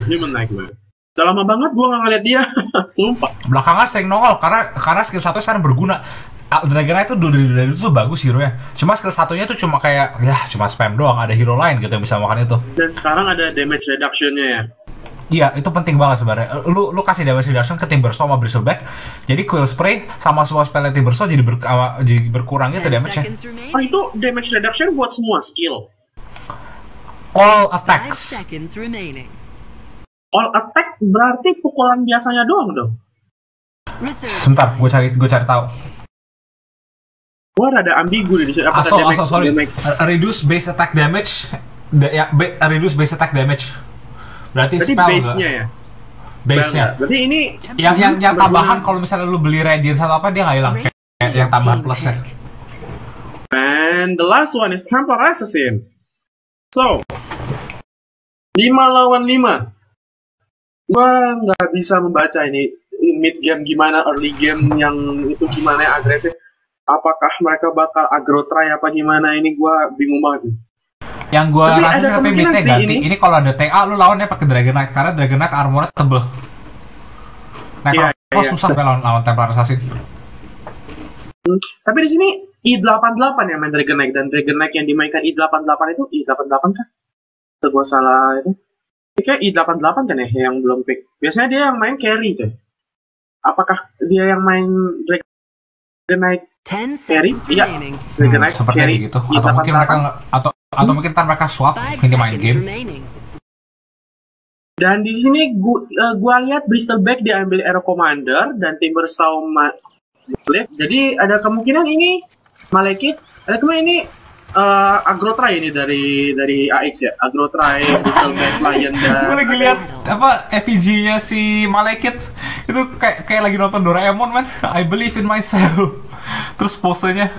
Human Nightmare. Udah lama banget gue gak ngeliat dia. Sumpah. Belakangan sering nongol karena skill 1 sekarang berguna. Dragonite itu dari itu bagus hero ya. Cuma skill satunya tuh cuma kayak ya cuma spam doang. Ada hero lain gitu yang bisa makan itu. Dan sekarang ada damage reduction-nya ya. Iya, itu penting banget sebenarnya. Lu kasih damage reduction ke Timbersaw sama Bristleback. Jadi Quill Spray sama semua spell Timbersaw jadi berkurang itu damage-nya. Oh, itu damage reduction buat semua skill. All attacks. All attack berarti pukulan biasanya doang dong. Sebentar, gue cari tahu. Gue rada ambigu di sini. Sorry. Reduce base attack damage. Reduce base attack damage. Berarti spell base-nya ya. Base-nya. Berarti ini yang tambahan kalau misalnya lu beli Radiance atau apa dia nggak hilang. Kayak yang tambahan plusnya. And the last one is Templar Assassin. So 5 lawan 5. Gua nggak bisa membaca ini mid game gimana, early game yang itu gimana yang agresif. Apakah mereka bakal aggro try apa gimana, ini gua bingung banget nih. Yang gua rasa tapi midnya ganti. Ini kalau ada TA lu lawannya pakai Dragonite karena Dragonite armornya tebel. Necrophos susah lawan Templar Assassin. Tapi di sini I88 yang main Dragonite, dan Dragonite yang dimainkan I88 itu I88 kan? Kalau gua salah itu. Kayak I88 kan ya yang belum pick. Biasanya dia yang main carry tuh. Apakah dia yang main Dragonite carry? Iya. Dragonite carry gitu. Atau mungkin mereka atau mungkin mereka swap ini main game. Dan di sini gua lihat Bristleback diambil Aero Commander dan Timbersaw jadi ada kemungkinan ini Malekith. Ada kemungkinan ini aggro try ini dari AX ya, aggro try Bristleback Lion dan gue lagi lihat apa effigy-nya si Malekith itu kayak lagi nonton Doraemon man. I believe in myself. Terus posenya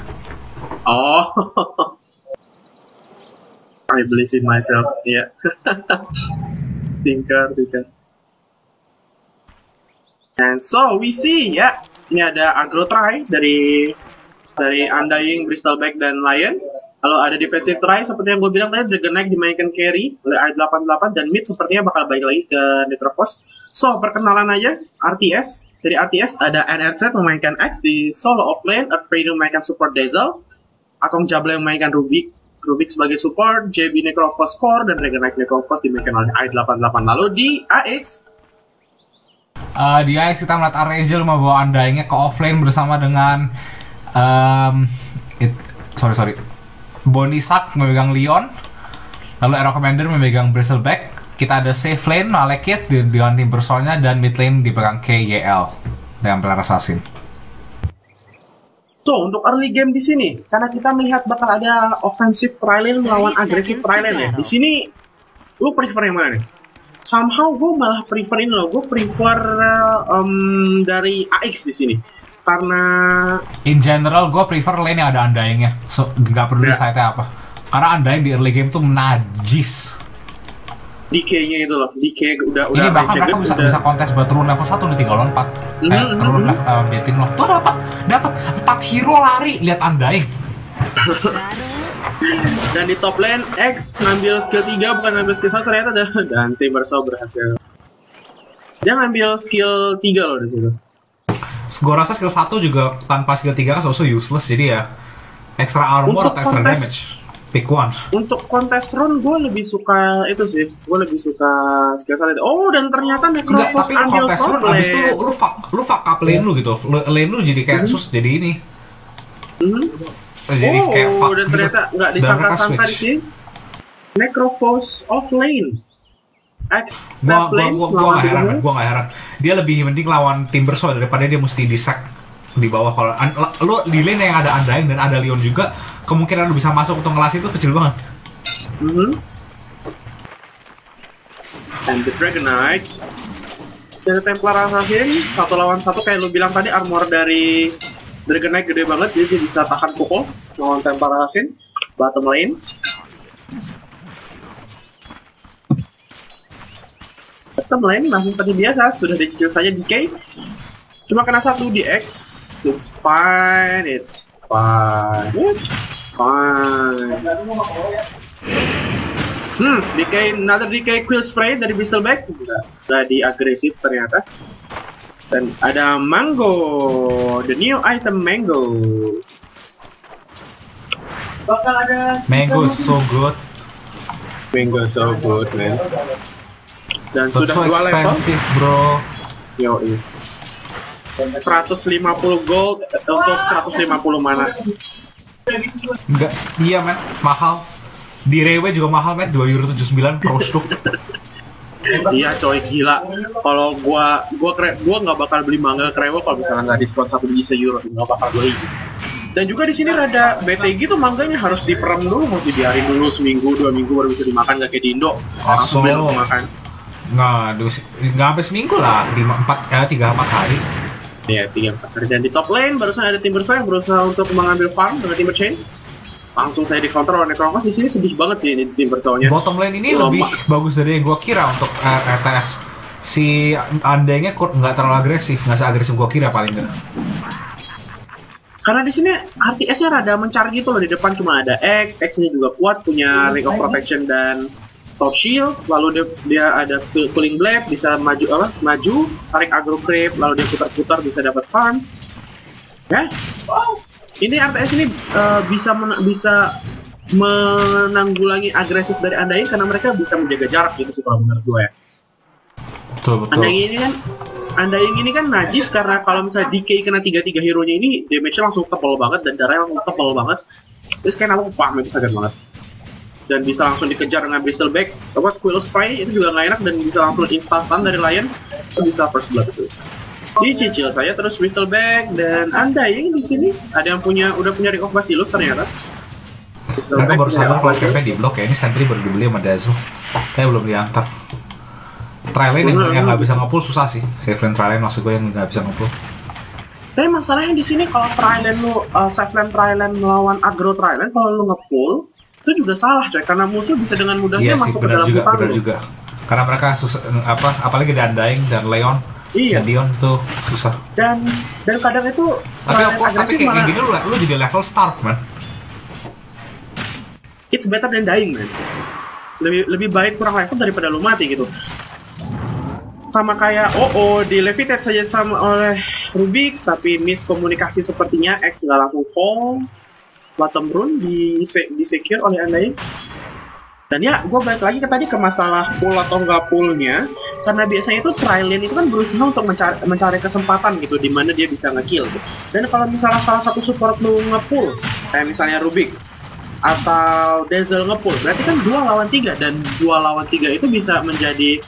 I believe in myself ya. Tinker. And so we see ya, ini ada aggro try dari Undying, Bristleback dan Lion. Lalu ada defensive try seperti yang gue bilang tadi, Dragonite dimainkan carry oleh I88 dan mid sepertinya bakal balik lagi ke Necrophos. So perkenalan aja RTS. Dari RTS ada NRZ memainkan X di solo offlane, Earthframe memainkan support Dazzle, Akong Jabla memainkan Rubik sebagai support, JB Necrophos core, dan Dragonite Necrophos dimainkan oleh I88. Lalu di AX kita melihat Archangel membawa Undying-nya ke offlane bersama dengan Bonisak memegang Leon, lalu Aero Commander memegang Bristleback. Kita ada safe lane Malekith dengan Timbersaw-nya, dan mid lane dipegang KYL dengan Templar Assassin. So untuk early game di sini, karena kita melihat bakal ada offensive tri-lane melawan agresif tri-lane ya. Di sini lu prefer yang mana nih? Somehow gue malah prefer ini loh, gue prefer dari AX di sini. Karena in general gue prefer lane yang ada Undying-nya, so nggak peduli side-nya apa. Karena Undying di early game tuh najis. DK-nya itu loh, DK udah ini bahkan mereka bisa kontes buat turun level 1 di 3 lawan 4. Turun level betting loh. Tuh dapat 4 hero lari, lihat Undying. Dan di top lane X ngambil skill 3 bukan ngambil skill 1 ternyata dan Timbersaw berhasil. Dia ngambil skill 3 loh di situ. Gue rasa skill 1 juga tanpa skill 3 kan also useless, jadi ya extra armor atau extra damage, pick one. Untuk kontes run gue lebih suka itu sih, gue lebih suka skill 1 itu. Oh, dan ternyata Necrophos ambil kontes run abis itu lu fuck up lane lu gitu, lane lu jadi kayak sus jadi ini. Jadi kayak fuck dan ternyata nggak disangka-sangka di sini Necrophos off lane. Gua nggak heran. Dia lebih mending lawan Timbersaw daripada dia mesti di-sack di bawah. Kalau lu di lane yang ada Undying dan ada Leon juga, kemungkinan lu bisa masuk untuk ngelas itu kecil banget. And the Dragonite dari Templar Assassin 1 lawan 1 kayak lu bilang tadi, armor dari Dragonite gede banget, jadi dia bisa tahan pukul lawan Templar Assassin bottom lane. Bottom lane masih seperti biasa, sudah dicicil saja DK. Cuma kena 1 di X. It's fine. Another DK Quill Spray dari Bristleback. Udah di agresif ternyata. Dan ada Mango, the new item Mango. Bakal ada Mango is so good. Mango so good, man. Dan But sudah so 2 level. expensive, bro. Yo, 150 gold untuk 150 mana. Enggak, iya men, mahal. Di Rewe juga mahal men, 2,79 per stuk. Iya coy, gila. Kalau gua nggak bakal beli manga ke Rewe kalau misalnya nggak diskon 1 biji €1, nggak bakal beli. Dan juga di sini rada bete gitu, mangganya harus diperem dulu, mau dibiarin dulu seminggu 2 minggu baru bisa dimakan, nggak kayak di Indo. Langsung beli langsung makan. Nggak sampai seminggu lah, 3-4 hari. Iya, 3-4 hari. Dan di top lane barusan ada Timbersaw yang berusaha untuk mengambil farm dengan Timber Chain. Langsung saya dikontrol oleh Necronkos. Di sini sedih banget sih ini Timbersaw-nya. Bottom lane ini lebih bagus dari yang gua kira untuk RTS. Si Andengnya nggak terlalu agresif, nggak seagresif gua kira paling nggak. Karena di sini RTS-nya rada mencar gitu loh. Di depan cuma ada X-nya juga kuat, punya Ring of Protection dan Top Shield. Lalu dia ada Cooling Blade, bisa maju, tarik aggro creep, lalu dia putar-putar bisa dapat farm. Ya, ini RTS ini bisa menanggulangi agresif dari Undying karena mereka bisa menjaga jarak gitu sih kalau menurut gue ya. Betul. Undying ini kan najis karena kalau misalnya DK kena 3-3 hero-nya ini damage-nya langsung tebal banget dan darahnya langsung tebal banget. Terus kayak apa paham itu sakit banget. Dan bisa langsung dikejar dengan Bristleback. Quill Spray itu juga nggak enak dan bisa langsung instant stun dari Lion. Itu bisa first blood itu. Dicicil saya terus Bristleback dan Undying di sini ada yang udah punya Ring of Bacillus ternyata. Mereka baru sadar kalau campnya di blok ya, ini Sentry baru dibeli sama Dazzle. Tapi belum diantar. Tri-lane yang nggak bisa nge-pull susah sih. Safe lane tri-lane maksud gue yang nggak bisa nge-pull. Tapi masalahnya di sini kalau tri-lane lu safe lane tri-lane melawan aggro tri-lane, kalau lu nge-pull itu juga salah coy, karena musuh bisa dengan mudahnya masuk ke dalam hutan. Benar juga. Karena mereka susah apalagi ada Undying dan Leon. Iya. Dan Leon tuh susah. Dan kadang itu tapi kayak gini lu jadi level starve man. It's better than dying man. Lebih baik kurang level daripada lu mati gitu. Sama kayak di levitate saja sama oleh Rubik, tapi miskomunikasi sepertinya X nggak langsung fall. Bottom rune di secure oleh Undying. Dan ya, gue balik lagi ke masalah pull atau nggak pullnya, karena biasanya itu tri-lane itu kan berusaha untuk mencari kesempatan gitu, di mana dia bisa nge-kill gitu. Dan kalau misalnya salah satu support lu nge-pull, kayak misalnya Rubik atau Dazzle nge-pull, berarti kan 2 lawan 3, dan 2 lawan 3 itu bisa menjadi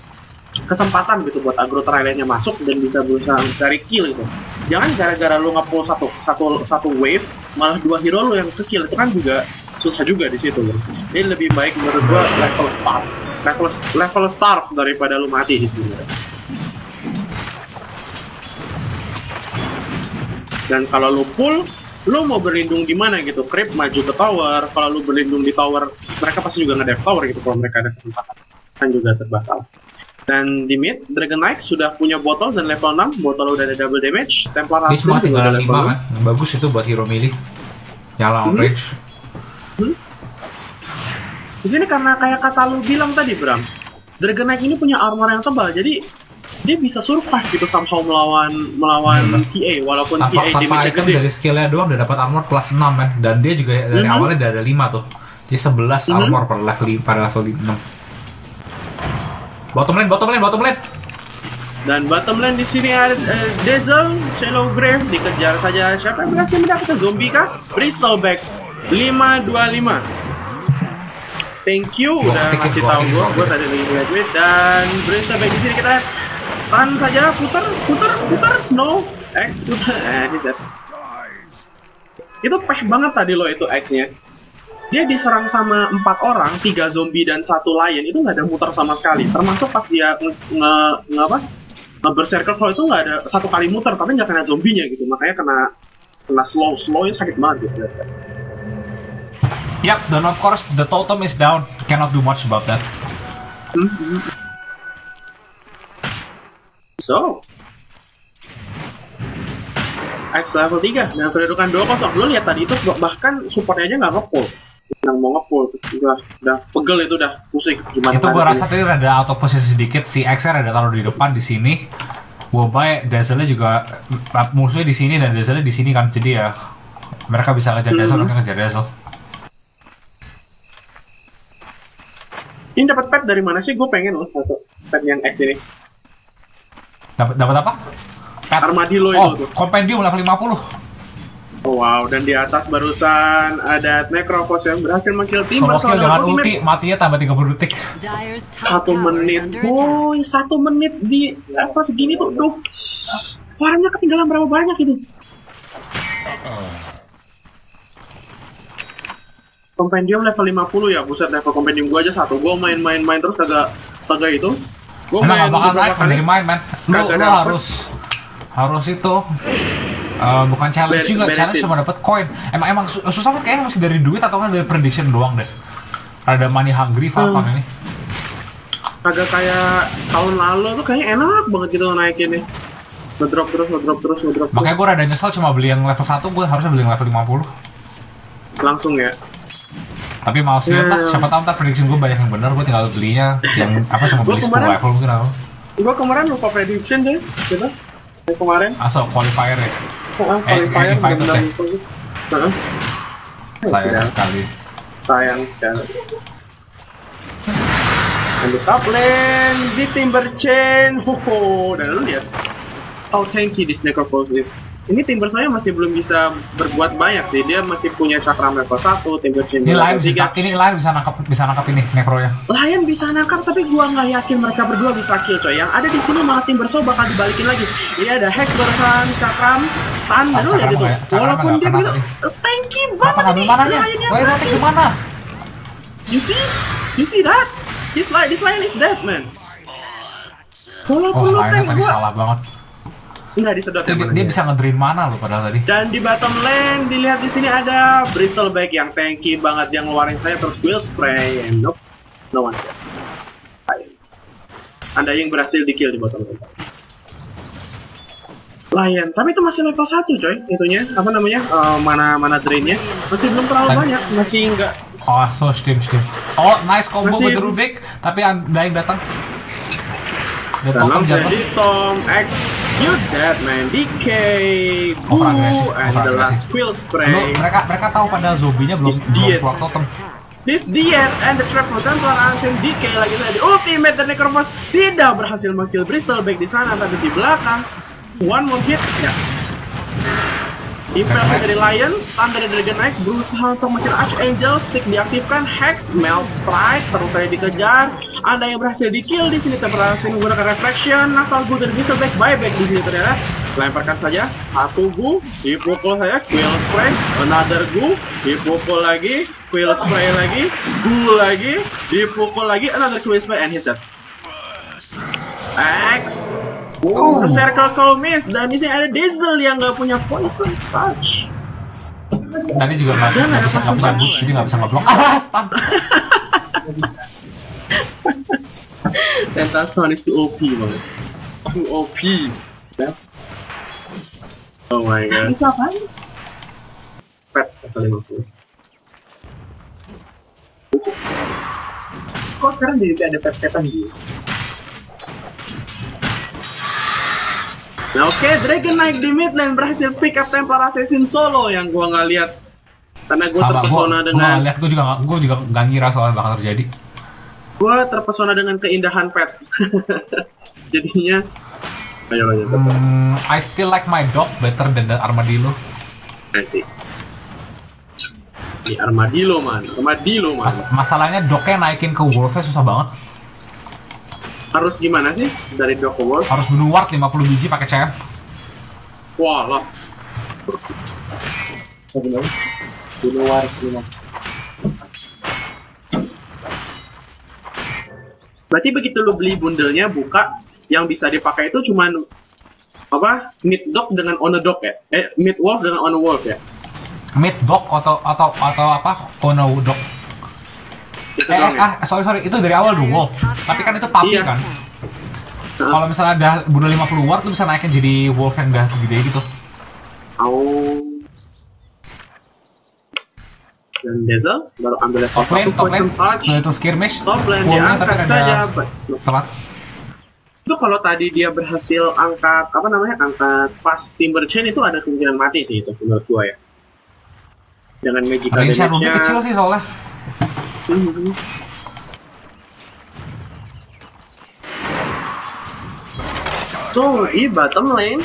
kesempatan gitu buat aggro tri-lane-nya masuk dan bisa berusaha mencari kill gitu. Jangan gara-gara lu nge-pull satu wave, malah 2 hero lu yang ke-kill, itu kan juga susah juga di situ. Jadi lebih baik menurut gua level starve daripada lu mati di sini. Dan kalau lu pull, lu mau berlindung di mana gitu? Creep maju ke tower. Kalau lu berlindung di tower, mereka pasti juga nge-dive tower gitu kalau mereka ada kesempatan. Kan juga serba salah. Dan di mid, Dragon Knight sudah punya botol dan level 6. Botol udah ada double damage. Templar Hansen juga tinggal 5 kan. Bagus itu buat hero melee yang lawan range. Di sini karena kayak kata lu bilang tadi Bram, Dragon Knight ini punya armor yang tebal, jadi dia bisa survive gitu somehow melawan TA walaupun TA damage-nya gede. Dari skillnya doang udah dapat armor plus 6 kan, dan dia juga dari awalnya udah ada 5 tuh, jadi 11 armor pada level 6. Bottom lane. Dan bottom lane di sini ada Dazzle, Shallow Grave dikejar saja. Siapa yang berhasil mendapatkan zombie kah? Bristleback 525. Thank you udah ngasih tahu gue tadi lagi graduate. Dan Bristleback di sini kita lihat stun saja, putar, no X putar, itu peh banget tadi loh itu X-nya. Dia diserang sama 4 orang, 3 zombie dan 1 lion, itu nggak ada muter sama sekali. Termasuk pas dia nge-berserker kalau itu nggak ada 1 kali muter, tapi nggak kena zombinya gitu. Makanya kena slow-nya sakit banget gitu. Yep, then of course the totem is down. Cannot do much about that. So, X level 3 dengan kedudukan 2-0. Lo lihat tadi itu bahkan supportnya aja nggak nge-pull. yang mau nge-pull udah pegel itu, udah pusing gimana. Itu gua rasa tadi rada auto posisi sedikit, si X-nya rada taruh di depan di sini. Wobei Dazzle-nya juga musuhnya di sini dan Dazzle-nya di sini kan, jadi ya mereka bisa ngejar Dazzle, mereka ngejar Dazzle. Ini dapat pet dari mana sih? Gue pengen loh satu pet yang X ini. Dapat apa? Pet Armadillo itu tuh. Compendium level 50. Oh, wow, dan di atas barusan ada Necrophos yang berhasil meng-kill Timber. Solo kill dengan ulti, matinya tambah 30 detik. 1 menit, boy, 1 menit di level segini tuh, duh. Farmnya ketinggalan berapa banyak itu? Compendium level 50 ya, buset, level Compendium gua aja 1. Gua main terus kagak itu. Gua main bakal naik dari main, man. Lu harus itu. Bukan challenge juga, challenge cuma dapat koin. Emang susah kan, kayaknya masih dari duit atau kan dari prediction doang deh. Ada money hungry Falcon ini. Agak kayak tahun lalu tuh kayaknya enak banget gitu naikinnya. Ngedrop terus. Makanya gue rada nyesel cuma beli yang level 1, gue harusnya beli yang level 50. Langsung ya. Tapi mau sih lah, siapa tahu ntar prediction gue banyak yang benar, gue tinggal belinya yang apa cuma beli 10 level mungkin apa. Gue kemarin lupa prediction deh, gitu. Kemarin. Asal qualifier ya. Qualifier benar. Sayang sekali. And the top lane di Timber Chain. Dan lu lihat how tanky this Necrophos is. Ini Timber saya masih belum bisa berbuat banyak sih. Dia masih punya Cakram level 1, Timber Chain level 3. Ini Lion bisa nangkap ini Necro-nya. Lion bisa nangkap, tapi gua nggak yakin mereka berdua bisa kill, coy. Yang ada di sini malah Timber Saw bakal dibalikin lagi. Ini ada Hex barusan Cakram stun, dan lu lihat itu. Walaupun dia begitu tanky banget nih. Lionnya mati gimana? You see that? This Lion is dead, man. Walaupun lu tank tadi salah banget. Nggak disedot ya, dia bisa ngedrain mana lo padahal tadi. Dan di bottom lane dilihat di sini ada Bristleback yang tanky banget, yang ngeluarin saya terus Quill Spray, and nope, no one. Anda yang berhasil di kill di bottom lane. Lion, tapi itu masih level 1 coy, itunya apa namanya, mana drainnya masih belum terlalu banyak, masih enggak. Oh, so steam. Oh, nice combo with Rubik, tapi ada yang datang. Dan langsung di Tom X, you dead man, DK, and the last Quill Spray. Mereka tahu pada zombinya belum keluar totem. This diet and the trap from Central Ancient DK lagi tadi ultimate dan Necrophos tidak berhasil meng-kill Bristleback di sana, tapi di belakang one more hit ya. Impel dari Lion, stun dari Dragon Knight, berusaha untuk meng-kill Archangel, stick diaktifkan, Hex, Melt Strike, terus saya dikejar. Anda yang berhasil di-kill di sini berhasil menggunakan Reflection, Nasal Gu dari Bristleback, buyback di sini ternyata. Lemparkan saja, satu Gu, dipukul saya, Quill Spray, another Gu, dipukul lagi, Quill Spray lagi, Gu lagi, dipukul lagi, another Quill Spray, and he's dead. X. Circle Call Miss, dan di sini ada Dazzle yang nggak punya Poison Touch. Tadi juga nggak bisa boost, jadi nggak bisa ngeblok. Stun. Sentatron is too OP banget. Too OP. Ya. Oh my god. Itu apaan? Pet level 50. Kok sekarang jadi ada pet-petan gitu? Nah oke, Dragon naik di mid lane berhasil pick up Templar Assassin solo yang gua nggak lihat karena gua terpesona dengan. Gua juga nggak ngira soalnya bakal terjadi. Gua terpesona dengan keindahan pet. Jadinya, ayo. I still like my dog better than the armadillo. Sih. Di armadillo man. Masalahnya dognya naikin ke wolf-nya susah banget. Harus gimana sih dari dog ke wolf? Harus bunuh ward 50 biji pakai CM. Wah lah. Bunuh ward 50. Berarti begitu lu beli bundelnya buka, yang bisa dipakai itu cuman apa? Mid dog dengan on a dog ya? Mid wolf dengan on a wolf ya? Mid dog atau apa? On a dog. Sorry, itu dari awal dulu wolf. Tapi kan itu puppy kan. Kalau misalnya ada bunuh 50 ward, lu bisa naikin jadi wolf yang udah gede gitu. Oh. Dan Dazzle, baru ambil level Top lane, 1 Poison Touch. itu skirmish. Top lane Fullnya, diangkat tapi saja. telat. Itu kalau tadi dia berhasil angkat angkat pas Timber Chain itu ada kemungkinan mati sih itu menurut gua ya. Dengan magical Range-nya damage-nya kecil sih soalnya. So, di bottom lane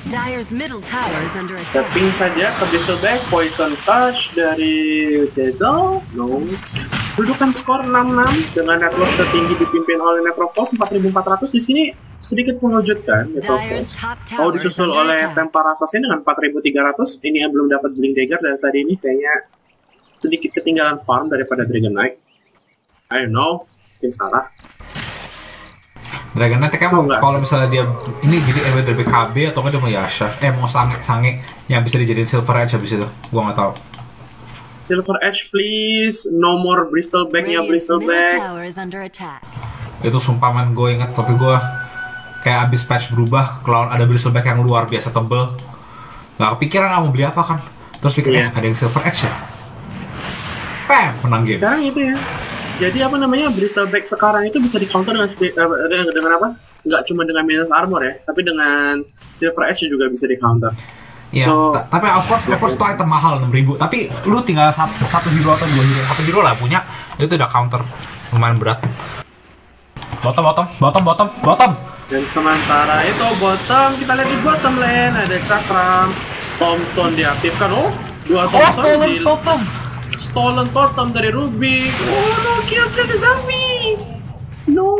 Dire's middle tower is under attack. tapping saja ke Bristleback, Poison Touch dari Dazzle. No. Kedudukan skor 6-6 dengan network tertinggi dipimpin oleh Necrophos 4400 di sini sedikit mengejutkan Necrophos. Oh, disusul oleh Templar Assassin dengan 4300. Ini yang belum dapat Blink Dagger dari tadi ini kayaknya sedikit ketinggalan farm daripada Dragon Knight. I don't know, mungkin salah. Dragon Knight kayak kalau misalnya dia ini jadi dari BKB atau nggak dia mau Yasha, mau sange yang bisa dijadiin Silver Edge habis itu, gua nggak tahu. Silver Edge please, no more Bristleback-nya Bristleback. Itu sumpah man, gue ingat waktu gue kayak abis patch berubah, kalau ada Bristleback yang luar biasa tebel, nggak kepikiran mau beli apa kan, terus pikirnya ada yang Silver Edge ya, menang game. Sekarang itu ya. Jadi Bristleback sekarang itu bisa di counter dengan apa? Nggak cuma dengan minus armor ya, tapi dengan Silver Edge juga bisa di counter. Iya, tapi of course itu item mahal 6.000. Tapi lu tinggal satu hero atau dua hero, satu hero lah punya, itu udah counter lumayan berat. Bottom. Dan sementara itu bottom, kita lihat di bottom lane ada Cakram, Tombstone diaktifkan. Oh, dua Tombstone. Stolen totem dari Rubik. Oh no, kill the zombie. No.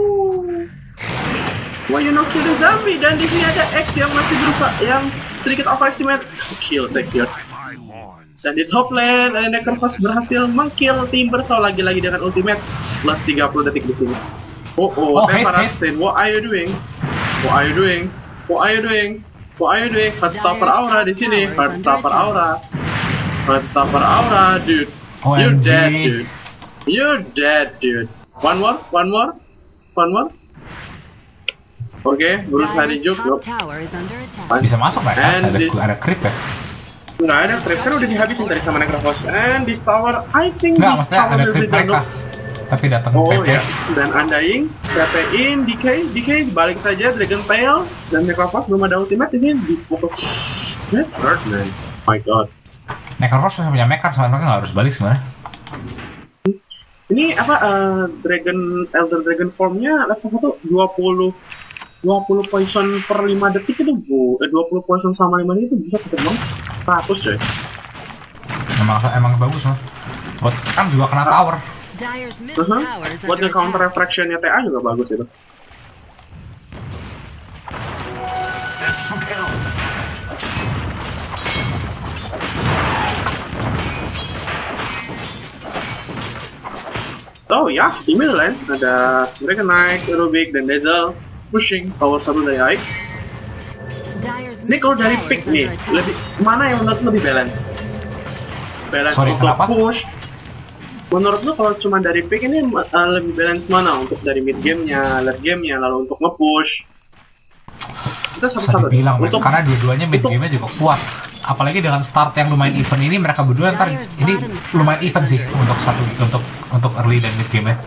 Why you not kill the zombie? Dan di sini ada X yang masih berusaha, yang sedikit overestimate. Kill secure. Dan di top lane ada Necrophos berhasil mengkill Timbersaw lagi-lagi dengan ultimate plus 30 detik di sini. Templar Assassin, what are you doing? Heartstopper Aura di sini. Heartstopper Aura, dude. You're dead, dude. One more. Oke, berusaha dijuk. Bisa masuk nggak ya? Ada creep ya? Nggak ada creep, kan udah dihabisin tadi sama Necrophos. And this tower, I think nggak, maksudnya ada creep mereka. Tapi datang PP. Ya. Dan Undying, TP-in, DK, balik saja Dragon Tail dan Necrophos belum ada ultimate di sini. Dipukul. That's hurt, man. My God. Necrophos masih punya mekan, sama mereka nggak harus balik sebenarnya. Ini Elder Dragon formnya level 1 20 poison per 5 detik itu 20 poison sama 5 detik itu bisa ketemu 100 coy. Emang bagus mah. Kan juga kena tower. Buat nge-counter refraction-nya TA juga bagus itu. Oh ya, di middle lane ada Dragon Knight, Rubik, dan Dazzle pushing power 1 dari Ix. Ini kalau dari pick nih, mana yang menurut lebih balance? Untuk kenapa? Push. Menurut lo kalau cuma dari pick ini lebih balance mana? Untuk dari mid gamenya, late gamenya, lalu untuk nge-push? Kita satu-satu. Karena dua-duanya mid gamenya juga kuat. Apalagi dengan start yang lumayan event ini, mereka berdua ntar ini lumayan event sih untuk early dan mid game-nya.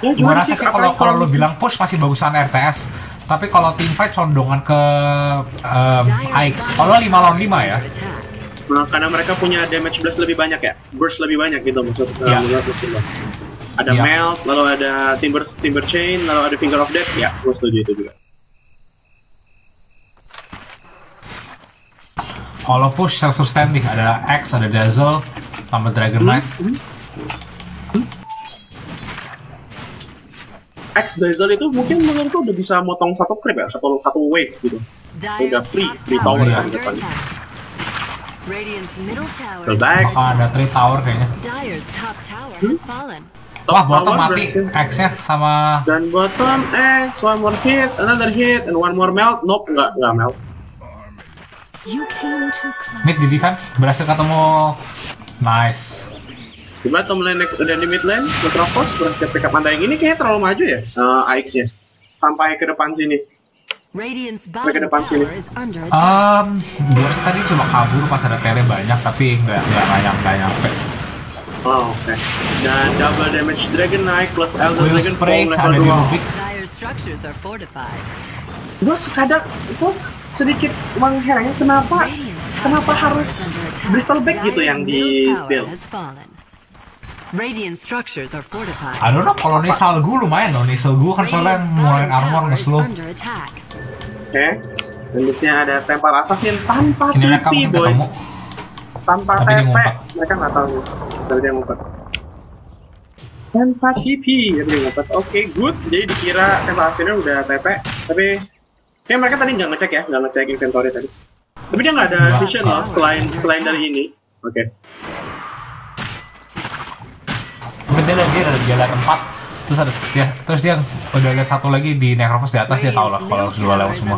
Gua rasa sih kalau lu bilang push masih bagusan RTS, tapi kalau teamfight condongan ke Ix. Kalau 5 lawan 5 ya. Nah, karena mereka punya damage blast lebih banyak ya, burst lebih banyak gitu maksudnya. Ada melt, lalu ada timber chain, lalu ada finger of death. Ya, gue setuju itu juga. Kalau push self-standing ada X, ada Dazzle, tambah Dragon Knight. X Dazzle itu mungkin menurutku udah bisa motong satu creep ya, satu wave gitu. Udah free tower di depan. Back. Ada 3 tower kayaknya. Wah, bottom mati X-nya sama. Dan bottom X, one more hit, another hit, and one more melt. Nope, nggak melt. Mid di defense, berhasil ketemu. Nice. Di bottom lane dan di mid lane, Necrophos berhasil pick up Undying. Ini kayaknya terlalu maju ya, AX-nya. Sampai ke depan sini. Radiant's Mereka bottom depan sini. tower is under attack. Gue sih tadi cuma kabur pas ada tele banyak, tapi nggak nyampe. Oh, oke. Dan double damage Dragon Knight plus Elder Will Dragon spray Fall ada level di 2. Rubik. Dire structures are fortified. Gue sekadang itu sedikit mengherankan kenapa harus Bristol Back gitu yang di steal. Radiant structures are fortified. I don't know, kalau Nisal gue lumayan loh. Nisal gue kan soalnya Radiant's ngurangin bottom armor tower is nge-slow. under attack. Oke. Dan di sini ada Templar Assassin tanpa Ini mereka TP, mungkin boys. ketemu. Tanpa Tapi dia TP. ngumpet. Mereka nggak tahu. Tapi dia ngumpet. Tanpa TP, ya dia ngumpet. Oke, good. Jadi dikira Templar Assassin udah TP, tapi kayak mereka tadi nggak ngecek ya, nggak ngecek inventory tadi. Tapi dia nggak ada Nggak. vision loh, selain dari ini. Oke. Mungkin dia lihat 4, terus dia udah lihat satu lagi di Necrophos di atas, dia tahu lah kalau dua level semua.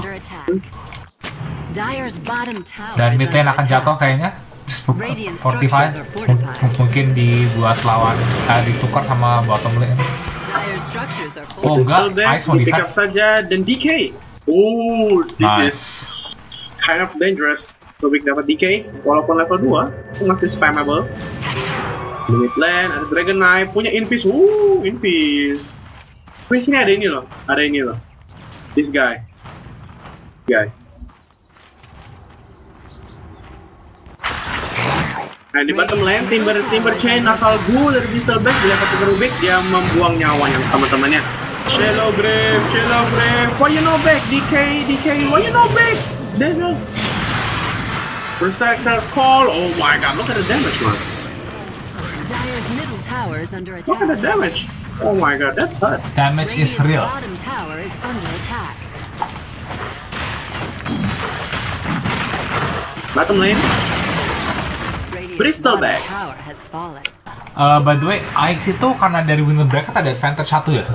Dan mid lane akan jatuh kayaknya. Fortify mungkin dibuat lawan ditukar sama bottom lane. Oh enggak, Ice mau Pick defend. up saja dan DK. Oh, this is Nice. kind of dangerous. Rubik dapat DK walaupun level 2 itu masih spammable. Di mid lane ada Dragon Knight punya Invis. Invis. Di sini ada ini loh. Ada ini loh. This guy. Nah di bottom lane Timber Chain asal gue dari Bristol Back dilempar ke Rubik, dia membuang nyawanya teman-temannya. Shallow Grave, why you no back? DK, why you no back? Desert. Berserker Call, oh my god, look at the damage, man. Dire's middle tower is under Look at the attack. damage. Oh my god, that's hurt. Damage is Radiant's real. bottom tower is under attack. Bottom lane, Radiant's Bristol bottom Back. tower has fallen. By the way, Ix itu karena dari window bracket ada advantage 1 ya?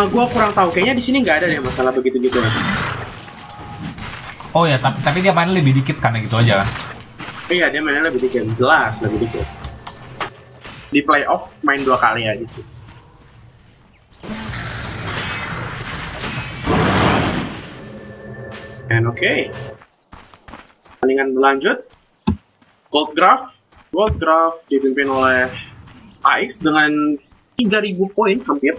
Gua kurang tahu, kayaknya di sini nggak ada deh masalah begitu-gitu. Oh ya, tapi dia mainnya lebih dikit karena gitu aja kan? Iya, dia mainnya lebih dikit, jelas lebih dikit. Di playoff main 2 kali ya gitu. And okay. Pertandingan berlanjut. Goldgraph dipimpin oleh Ice dengan 3000 poin hampir.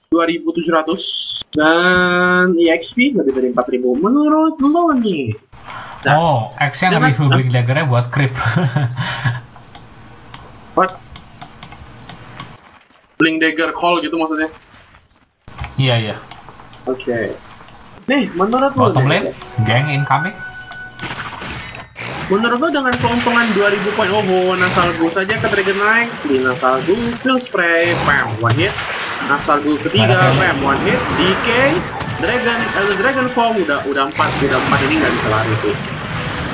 2700 dan EXP lebih dari 4000 menurut lo nih. Oh, X-nya nge-review Blink Dagger-nya buat creep. What? Blink Dagger Call gitu maksudnya? Iya. Oke. Nih, menurut lo Bottom nih, lane, gang incoming. menurut lo dengan keuntungan 2000 poin, Nasalgu saja ke Dragon Knight, di Nasalgu, Fill Spray, pam, one hit. Nasalgu ketiga, pam, one hit. DK, Dragon Form udah 4 ini nggak bisa lari sih.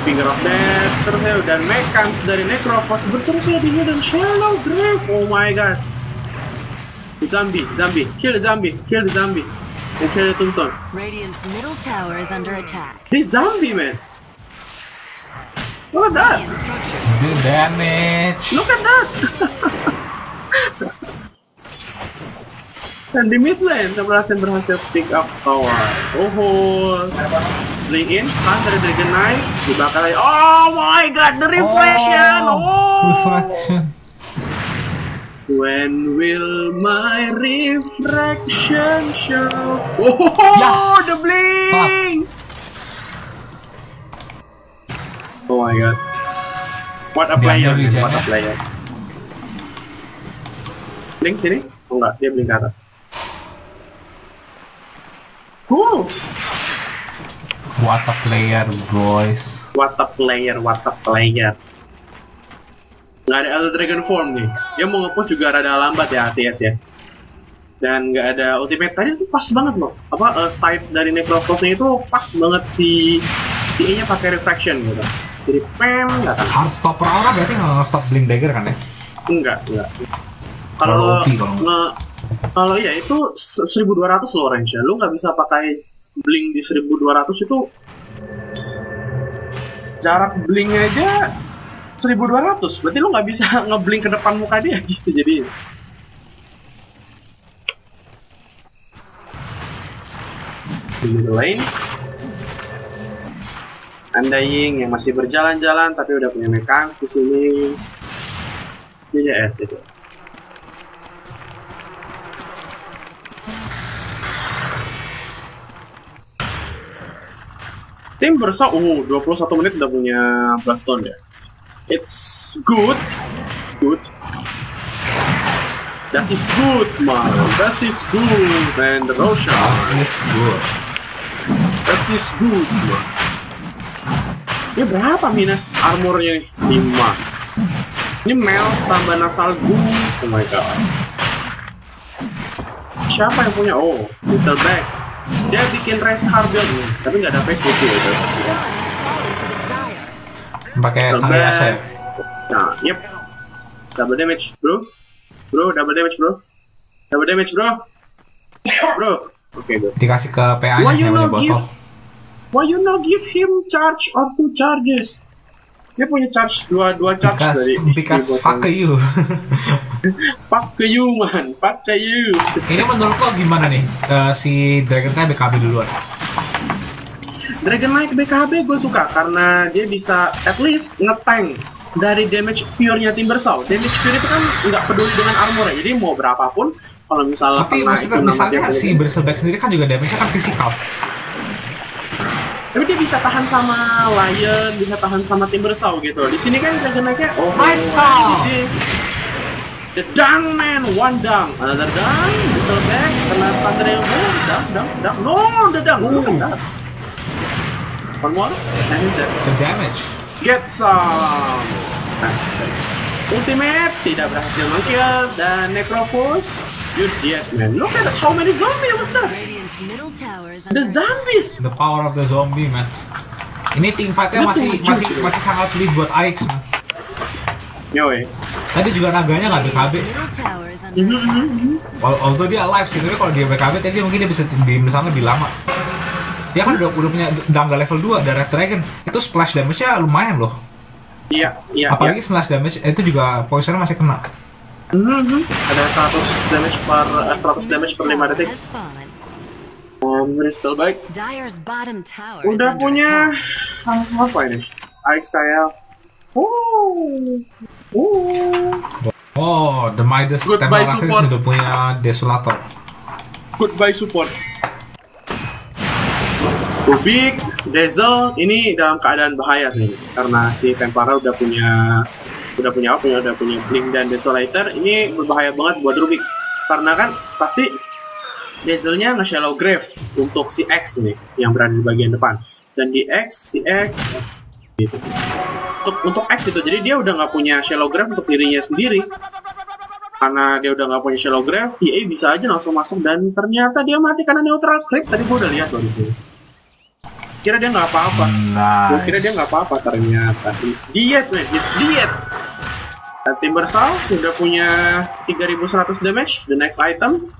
Finger of Death, terus ya, dan Mechans dari Necrophos berterus ya di dan Shallow Grave. Oh my god. Zombie, kill the zombie, and kill the tombstone. Radiant's middle tower is under attack. This zombie, man. Look at that. Radiant structures. The damage. Look at that. Dan di mid lane berhasil pick up tower. Bring in, stun dari Dragon Knight, dibakar lagi. Oh my god, the reflection. Reflection. When will my reflection show? Ya. The blink. Oh my god. What a player, Diambil man. What a regennya. player. Blink sini? Oh enggak, dia blink ke atas. What a player, boys. What a player. Nggak ada Elder Dragon Form nih. Dia mau nge-push juga rada lambat ya ATS ya. Dan nggak ada ultimate. Tadi tuh pas banget loh. Side dari Necrophos-nya itu pas banget si E-nya pakai refraction gitu. Jadi pem nggak kan? Hard stopper aura berarti nggak stop Blink Dagger kan ya? Enggak. Kalau OP Kalau iya itu 1200 loh range-nya. Lu nggak bisa pakai blink di 1200 itu. Jarak blink aja 1200. Berarti lu nggak bisa ngeblink ke depan muka dia gitu. Jadi di middle lane. Undying yang masih berjalan-jalan tapi udah punya mekanik di sini. DJS. Tim Bersa, 21 menit udah punya Bloodstone ya. It's good. That is good, man. That is good, man. The Roshan. That is good, man. Ini berapa minus armornya nih? 5. Ini Mel tambah Nasal Gu. Oh my god. Siapa yang punya? Oh, Whistleback. Dia bikin race car build nih, tapi nggak ada Facebook gitu. Pakai Sangliasha ya? Nah, yep. Double damage, bro. Double damage, bro. Oke, bro. Dikasih ke PA-nya yang punya botol. Why you not give him charge or 2 charges? Dia punya charge, dua charge because fuck you. Fuck you, man. Fuck you. Ini menurut lo gimana nih? Si Dragon Knight BKB duluan. Dragon Knight BKB gue suka karena dia bisa at least nge-tank dari damage pure-nya Timbersaw. Damage pure itu kan nggak peduli dengan armor ya. Jadi mau berapapun kalau misalnya tapi misalnya si Bristleback sendiri kan juga damage-nya kan fisikal. Tapi dia bisa tahan sama Lion, bisa tahan sama Timbersaw gitu. Di sini kan Dragon Knight-nya nice di sini. The dang man, one dang, another dang, Bristleback kena thunder yang dang. No, the dang. One more, and the damage. Get some. Ultimate tidak berhasil meng-kill dan Necrophos, you dead man. Look at how many zombies was that? The zombies. The power of the zombie man. Ini team fight-nya masih sangat lead buat Aix man. Yoi. Tadi juga naganya nggak BKB. Although dia alive sih, tapi kalau dia BKB tadi mungkin dia bisa di sana lebih lama. Dia kan udah punya Dangga level 2 dari Red Dragon. Itu splash damage-nya lumayan loh. Iya. Apalagi slash damage itu juga poisonnya masih kena. Ada 100 damage per 5 detik. Crystal Bike udah punya apa ini? Aix Kael. Oh, The Midas Temple Access sudah punya Desolator. Goodbye support. Rubik, Dazzle ini dalam keadaan bahaya nih karena si Tempara udah punya Blink dan Desolator. Ini berbahaya banget buat Rubik karena kan pasti Dazzle-nya nge-shallow grave untuk si X nih yang berada di bagian depan dan di si X gitu. Untuk X itu jadi dia udah nggak punya shallow grave untuk dirinya sendiri. Karena dia udah nggak punya shallow grave, TA bisa aja langsung masuk dan ternyata dia mati karena neutral creep. Tadi gue udah lihat loh di sini. Kira dia nggak apa-apa. Gue kira dia nggak apa-apa ternyata. He's dead. Dan Timbersaw udah punya 3100 damage. The next item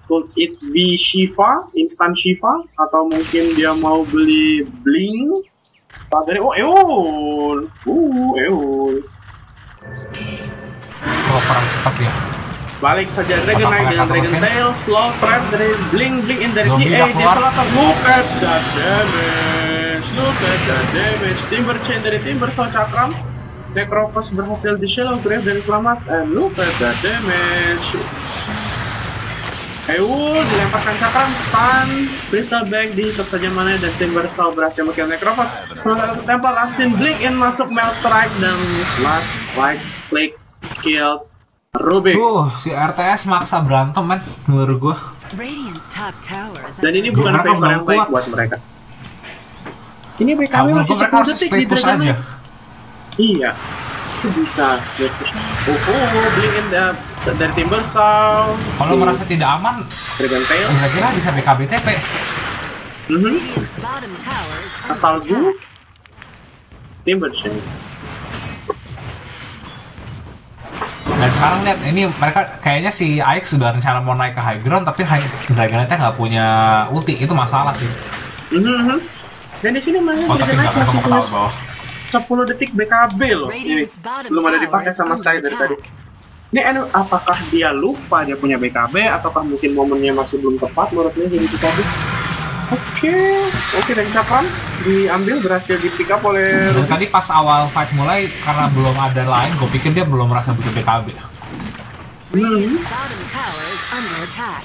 could it be Shiva, instant Shiva, atau mungkin dia mau beli Bling? Dari Eol. Perang cepat ya. Balik saja Dragon Knight dengan Dragon Tail, Slow Trap dari Bling in dari TA, Desolator. Look at that damage. Timber Chain dari Timbersaw Cakram. Necrophos berhasil di Shallow Grave dan selamat. And look at that damage. Eul dilemparkan cakram, stun, Crystal Bag dihisap saja mana dan Timbersaw berhasil meng-kill Necrophos. Sementara Temple Rasin Blink in masuk Melt Strike dan last right click kill Rubik. Si RTS maksa berantem man menurut gua. Dan ini bukan favor yang baik buat mereka. Ini BKW masih 10 detik di Dragon Knight. Iya, itu bisa split push. Blink in dari Timbersaw. Kalau merasa tidak aman, Dragon Tail kira-kira bisa BKB TP. Asal gue Timber Chain. Dan sekarang lihat ini mereka kayaknya si Aix sudah rencana mau naik ke high ground tapi Dragon Knight-nya nggak punya ulti, itu masalah sih. Dan di sini Dragon Knight masih punya 10 detik BKB loh. Ini belum ada dipakai sama sekali dari tadi. Ini apakah dia lupa dia punya BKB ataukah mungkin momennya masih belum tepat menurutnya jadi BKB? Oke, dan Cakram diambil, berhasil di pick up oleh Dan Ruby. tadi pas awal fight mulai, karena belum ada line, gue pikir dia belum merasa butuh BKB. Radiant's bottom tower is under attack.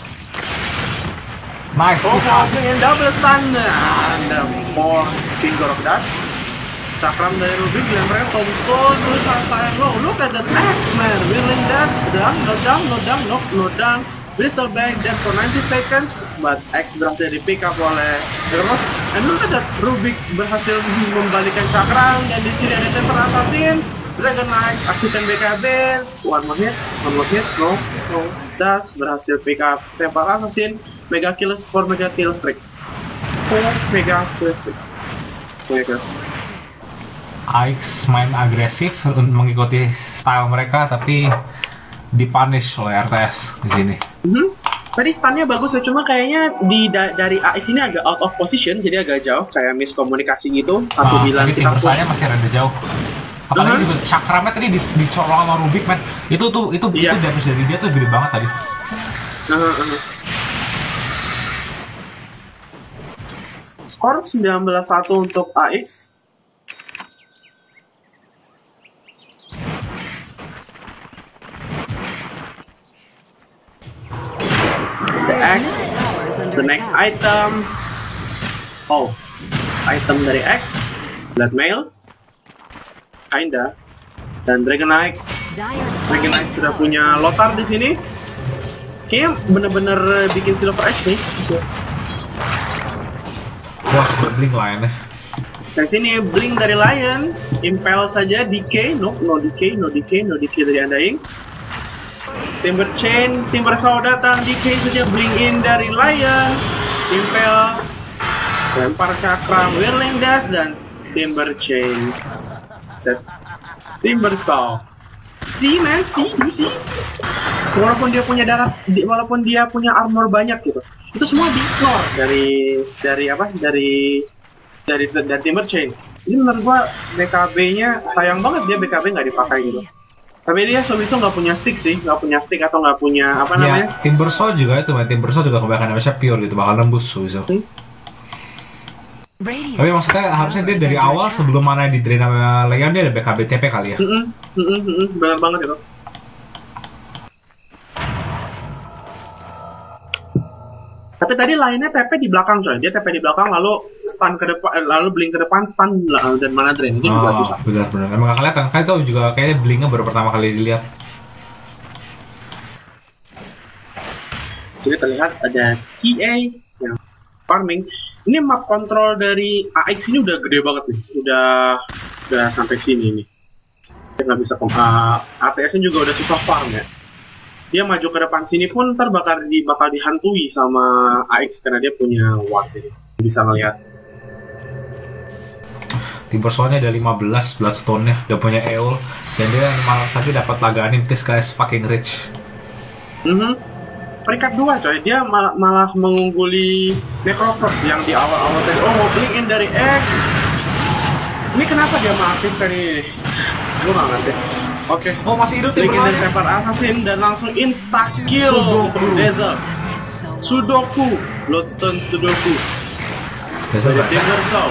Nice, Oh, push up. holding and double stun. And the more finger of that. Cakram dari Ruby dilempar tombstone terus fire low. Look at that X-Man. Willing that. No down. Bristol back dead for 90 seconds. But X berhasil di pick up oleh Heroes. And look at that. Rubik berhasil membalikan Cakram. Dan di sini ada Temper Assassin. Dragon Knight aktifkan BKB. One more hit. No. Das berhasil pick up Temper Assassin. Mega kill for mega kill streak. Mega kill streak. Aix main agresif untuk mengikuti style mereka, tapi dipunish oleh RTS di sini. Tadi stunnya bagus ya, cuma kayaknya dari AX ini agak out of position, jadi agak jauh, kayak miskomunikasi gitu. Satu bilang tapi kita timbersanya masih rada jauh. Apalagi juga cakramnya tadi dicolong sama Rubik, man. Itu Iya. damage dari dia tuh gede banget tadi. Skor 19-1 untuk AX. Dyer's middle tower is under The next attack. item. Oh, item dari X. Blackmail. Kinda. Dan Dragon Knight. Dyer's Dragon Knight sudah punya Lotar di sini. Kayaknya bener-bener bikin Silver Edge nih. Wah, blink lainnya. Di sini blink dari Lion, Impel saja, DK, no DK dari Undying. Timber Chain, Timber Saw datang, DK saja, blink in dari Lion, Impel, lempar cakram, Whirling Death dan Timber Chain. Dan Timber Saw. See man, see. Walaupun dia punya walaupun dia punya armor banyak gitu, itu semua di-ignore dari Timber Chain. Ini menurut gua BKB-nya sayang banget, dia BKB nggak dipakai gitu. Tapi dia Sobiso nggak punya stick sih, nggak punya stick atau nggak punya apa namanya? Ya, Timbersaw juga itu, man. Timbersaw juga kebanyakan damage pure gitu, bakal nembus so. Tapi maksudnya harusnya dia dari awal sebelum mana di drain sama Leon dia ada BKB TP kali ya. Benar banget itu. Tapi tadi lainnya TP di belakang coy, dia TP di belakang lalu stun ke depan, lalu blink ke depan, stun dan mana drain itu juga susah. Benar. Emang gak kelihatan, kan itu juga kayaknya blinknya baru pertama kali dilihat. Jadi terlihat ada TA yang farming. Ini map control dari AX ini udah gede banget nih, udah sampai sini nih. Dia nggak bisa ATS-nya juga udah susah farm ya. Dia maju ke depan sini pun ntar bakal dihantui sama AX karena dia punya ward ini. Bisa ngelihat. Timbersawnya ada 15 Bloodstone-nya, udah punya Eol, dan dia malah lagi dapat laganin this guys fucking rich. Peringkat 2 coy, dia malah mengungguli Necrophos yang di awal-awal tadi. Oh, mau blink in dari X. Ini kenapa dia mengaktifkan ini? Gue gak ngerti. Oke. Oh, masih hidup Blink in dari Timbersawnya. Temper Assassin dan langsung insta-kill Sudoku. untuk Dazzle. Bloodstone Sudoku. Biasa Dari banget. Timbersaw.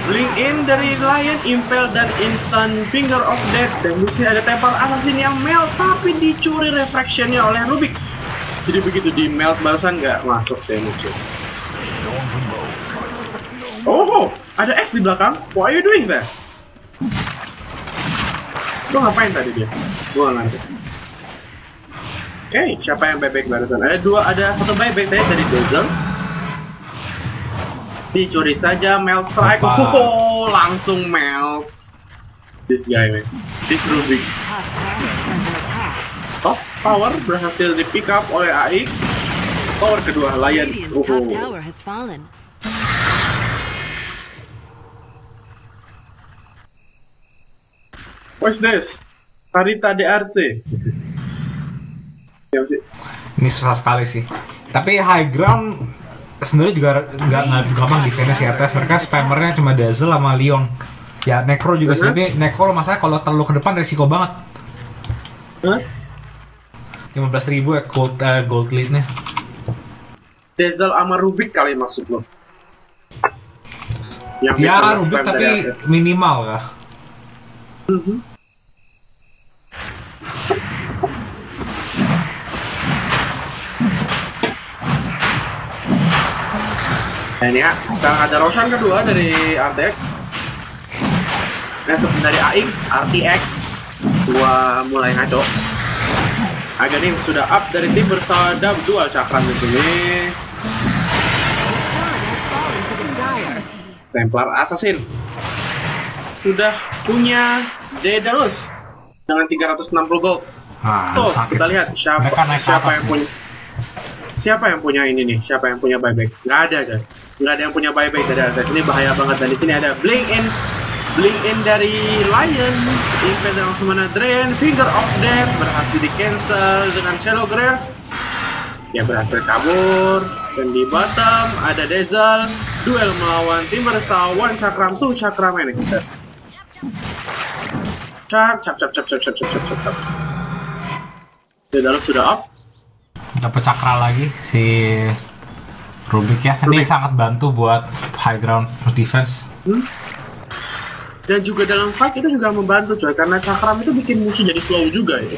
Blink in dari Lion, Impel dan instant Finger of Death. Dan di sini ada Temper Assassin yang melt tapi dicuri refraction-nya oleh Rubik. Jadi begitu di melt barusan nggak masuk damage. Oh, ada X di belakang. What are you doing there? Lo ngapain tadi dia? Gua nggak ngerti. Oke, siapa yang buyback barusan? Ada satu buyback tadi dari Dazzle. Dicuri saja melt strike. Apa? Oh, langsung melt. This guy man. This Rubik. top tower is under attack. Top tower berhasil di pick up oleh AX. Tower kedua Lion. Radiant's top tower has fallen. What's this? Tarita DRC. Ya sih. Ini susah sekali sih. Tapi high ground sebenarnya juga nggak gampang defense si RTS. Mereka spammernya cuma Dazzle sama Leon. Ya Necro juga sih, tapi Necro masalah kalau terlalu ke depan resiko banget. 15.000 ya gold lead-nya. Dazzle sama Rubik kali maksud lo. Yang bisa Ya, nge-spam Rubik dari tapi atas. minimal ya. Nah ini ya, sekarang ada Roshan kedua dari RTX. Dari AX, RTX. Gua mulai ngaco. Aghanim sudah up dari tim bersada dual cakram di sini. Shot has fallen to the Dire. Templar Assassin sudah punya Daedalus dengan 360 gold. Nah, So, sakit. kita lihat Mereka naik ke siapa atas yang nih. punya ini nih, siapa yang punya buyback? Nggak ada aja. Nggak ada yang punya buyback dari atas. Ini bahaya banget. Dan di sini ada blink in dari Lion, Impel dan langsung mana Drain, Finger of Death berhasil di cancel dengan Shadow Grave. Dia berhasil kabur. Dan di bottom ada Dazzle, duel melawan Timber Saw, one cakram, two cakram ini. Cap. Daedalus sudah up. Dapat cakra lagi si Rubik ya. Ini Rubik. sangat bantu buat high ground defense. Dan juga dalam fight itu juga membantu coy, karena cakram itu bikin musuh jadi slow juga itu.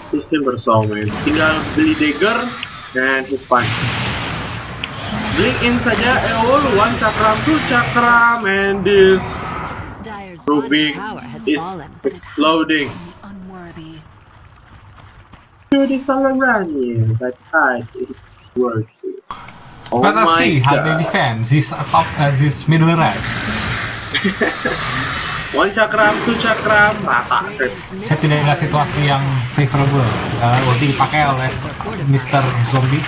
Sistem bersaw man. Tinggal beli dagger dan he's fine. Blink in saja Eol, one cakram, two cakram, and this Dire's bottom Rubik tower has is fallen. exploding. Unworthy. To the Solorania, that height is working. Oh Let us my see how they god. defend this this middle ranks. One cakram, two cakram, rata. Saya tidak lihat situasi yang favorable. Dipakai oleh Mr. Zombie.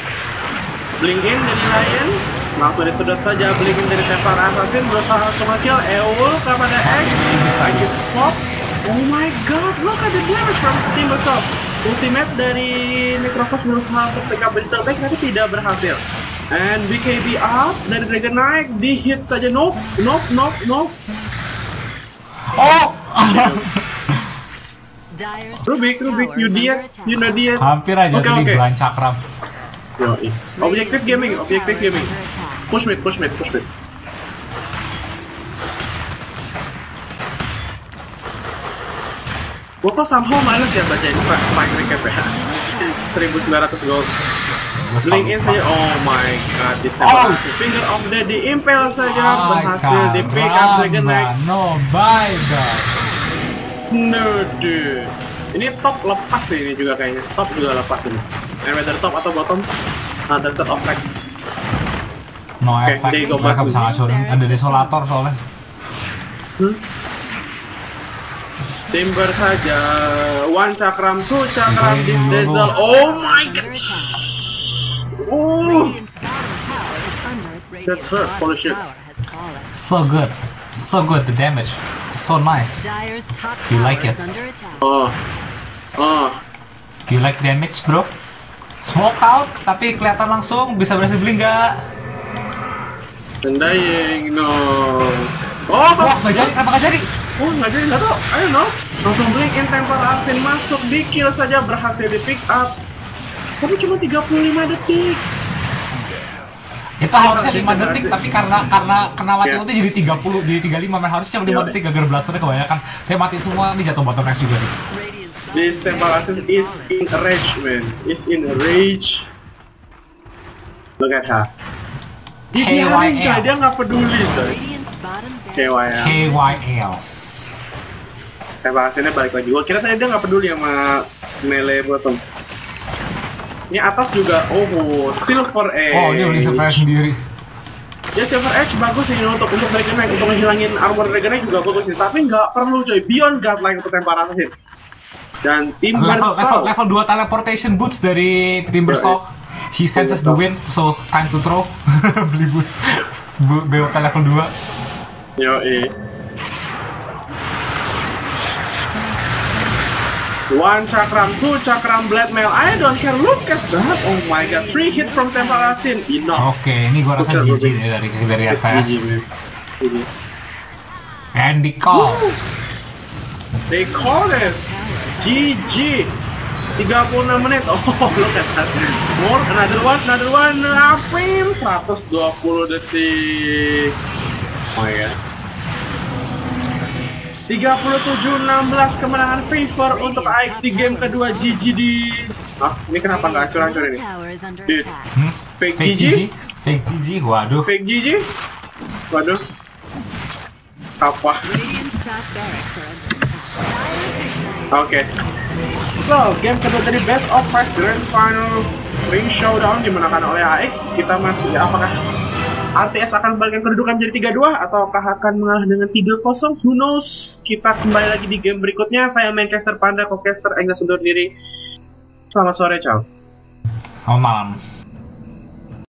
Blink in dari Lion, langsung disedot saja. Blink in dari Templar Assassin, berusaha untuk nge-kill Eul kepada X. X pop. Oh my god, look at the damage from Team Assault. Ultimate dari Necrophos berusaha untuk pick up Bristol Back, tapi tidak berhasil. And BKB up dari Dragon Knight, di hit saja. Nope. Oh! Dire's Rubik, top tower you is under diet, attack. you know diet. Hampir aja Oke, tadi oke. bulan cakram. Yoi. Objective gaming, Middle objective tower is gaming. under attack. Push mid. Gua kok somehow males ya bacain fight recap ya. 1900 gold. Blink in saja. Oh my god, this Oh. Finger of Death diimpel saja, Ay, berhasil di pick up Dragon Knight. caramba, no, bye. No dude. Ini top lepas sih ini juga kayaknya. Top juga lepas ini. And whether top atau bottom, another set of tracks. No Oke, effect, there you go, mereka Batu. bisa ngacurin. Ada desolator soalnya. Timber saja. One cakram, two cakram, Ini this dulu. Dazzle. Oh my Under god. attack. Oh. Radiant's bottom tower is under. That's Radiant's her. bottom Holy shit. tower has fallen. So good, the damage. So nice. Dire's top Do you tower like it? is under attack. Oh. Do you like damage, bro? Smoke out, tapi kelihatan langsung bisa berhasil beli nggak? Undying, no. Wah, nggak jadi, kenapa nggak jadi? Oh, nggak jadi, nggak tau. I don't know. Langsung blink in Templar Assassin masuk, di kill saja, berhasil di pick up. Tapi cuma 35 detik. Itu harusnya 5 Berhasil. detik, tapi karena kena mati Ya. itu jadi 30, jadi 35. Man, harusnya cuma 5 Ya. detik agar blasternya kebanyakan. Saya mati semua, ini jatuh bottom rank juga sih. Radiant's bottom This Templar Assassin is in a rage, man. Is in a rage. Look at her. Dibiarin, coy. Dia nggak peduli, coy. Radiant's bottom KYL. KYL. Templar Assassinnya balik lagi. Gua kira tadi dia nggak peduli sama melee bottom. Ini atas juga, Silver Edge. Oh, dia beli surprise sendiri. Ya Silver Edge bagus ini untuk Dragon Knight, untuk menghilangin armor Dragon Knight juga bagus sih. Tapi nggak perlu coy, beyond godlike untuk Templar Assassin. Dan Timber Saw. Level 2 teleportation boots dari Timber Saw. He senses the wind, so time to throw. Beli boots. BOT level 2. Yoi. One cakram, two cakram, blade mail. I don't care. Look at that. Oh my god, 3 hit from Templar Assassin. Enough. Oke, ini gua rasa Betul, GG betul. nih dari It's FPS. GG, man. GG. And the call. They called it. GG. 36 menit. Oh, look at that. More, another one. Hampir 120 detik. Oh ya. 37-16 kemenangan favor untuk AX di game kedua. GG di... ini kenapa nggak hancur-hancur ini? Dude. Fake GG? Fake GG, waduh. Fake GG? Waduh. Apa? Oke. So, game kedua tadi Best of 5 Grand Finals Ring Showdown dimenangkan oleh AX. Kita masih, apakah RTS akan membalikkan kedudukan menjadi 3-2 ataukah akan mengalah dengan 3-0? Who knows? Kita kembali lagi di game berikutnya. Saya Manchester Panda, co-caster Enggas undur diri. Selamat sore, ciao. Selamat malam.